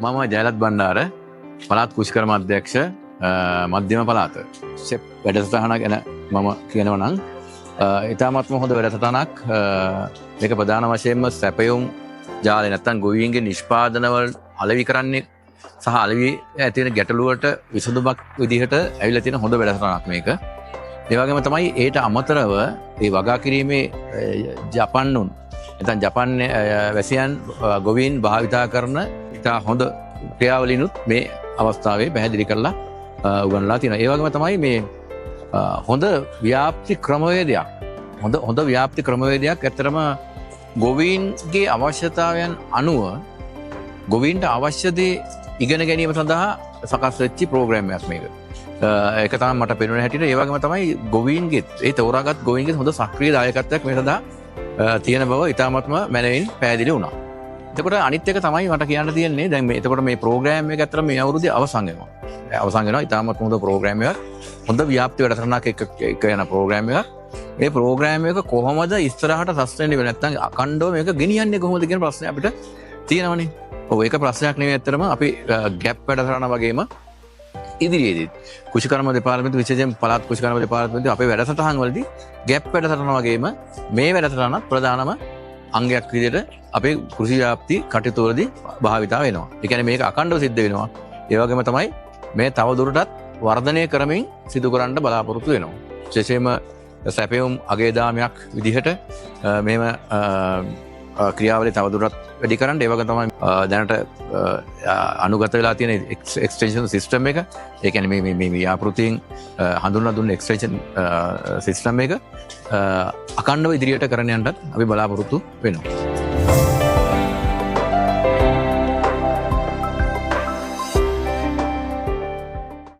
මම ජයලත් බණ්ඩාර පළාත් කුෂ්කර්ම අධ්‍යක්ෂ මධ්‍යම පළාත. සෙප් වැඩසටහන ගැන මම කියනවා නම් ඉතාමත්ම හොඳ වැඩසටහනක්. මේක ප්‍රධාන වශයෙන්ම සැපයුම් ජාලය නැත්තම් ගොවීන්ගේ නිෂ්පාදනවල අලෙවි කරන්නේ සහ අලෙවි ඇති වෙන ගැටලුවට විසඳුමක් විදිහට ඇවිල්ලා තියෙන හොඳ වැඩසටහනක් මේක. ඒ වගේම තමයි ඒට අමතරව මේ වගා කිරීමේ ජපන්නුන් නැත්නම් ජපන් වැසියන් ගොවීන් භාවිතා කරන ඉතා හොඳ ක්‍රියාවලිනුත් මේ අවස්ථාවේ පැහැදිලි කරලා උගන්වලා තියෙනවා. ඒ වගේම තමයි මේ හොඳ ව්‍යාප්ති ක්‍රමවේදයක්. හොඳ ව්‍යාප්ති ක්‍රමවේදයක් ඇත්තටම ගොවීන්ගේ අවශ්‍යතාවයන් අනුව ගොවීන්ට අවශ්‍ය දේ ඉගෙන ගැනීම සඳහා සකස් වෙච්ච ප්‍රෝග්‍රෑම් එකක් මේක. ඒක තමයි මට පෙනුන හැටියට. ඒ වගේම තමයි ගොවීන්ගේ ඒ තෝරාගත් ගොවීන්ගේ හොඳ සක්‍රීය දායකත්වයක් මේ සඳහා තියෙන බව ඉතාමත්ම මැනවින් පැහැදිලි වුණා. එතකොට අනිත් එක තමයි මට කියන්න තියෙන්නේ දැන් මේ එතකොට මේ ප්‍රෝග්‍රෑම් එක ඇත්තට මේ අවුරුද්දේ අවසන් වෙනවා. අවසන් වෙනවා. ඉතාමත් හොඳ ප්‍රෝග්‍රෑම් එකක්. හොඳ ව්‍යාප්ති වැඩසටහනක් එක යන ප්‍රෝග්‍රෑම් එකක්. මේ ප්‍රෝග්‍රෑම් එක කොහොමද ඉස්සරහට සස්ටේන් වෙන්නේ නැත්නම් අකණ්ඩව මේක ගෙනියන්නේ කොහොමද කියන ප්‍රශ්නේ අපිට තියෙනවනේ. ඔව් ඒක ප්‍රශ්නයක් නෙවෙයි ඇත්තටම අපි ගැප් වැඩසටහන වගේම ඉදිරියේදී කුෂිකර්ම දෙපාර්තමේන්තුව විශේෂයෙන් පළාත් කුෂිකර්ම දෙපාර්තමේන්තුව අපේ වැඩසටහන් වලදී ගැප් වැඩසටහන වගේම මේ වැඩසටහනත් ප්‍රධානම අංගයක් විදිහට අපේ කෘෂි ව්‍යාප්ති කටයුතු වලදී භාවිතා වෙනවා. ඒ කියන්නේ මේක අකණ්ඩව සිද්ධ වෙනවා. ඒ වගේම තමයි මේ තව දුරටත් වර්ධනය කරමින් සිදු කරන්න බලාපොරොත්තු වෙනවා. විශේෂයෙන්ම සැපයුම් අගයදාමයක් විදිහට මෙහෙම ක්‍රියාවලිය තව දුරටත් වැඩි කරන්න. ඒ වගේ තමයි දැනට අනුගත වෙලා තියෙන එක්ස්ටෙන්ෂන් සිස්ටම් එක. ඒ කියන්නේ මේ ව්‍යාපෘතීන් හඳුන්වා දුන්න එක්ස්ටෙන්ෂන් සිස්ටම් එක අකණ්ඩව ඉදිරියට කරන්න යන්නත් අපි බලාපොරොත්තු වෙනවා.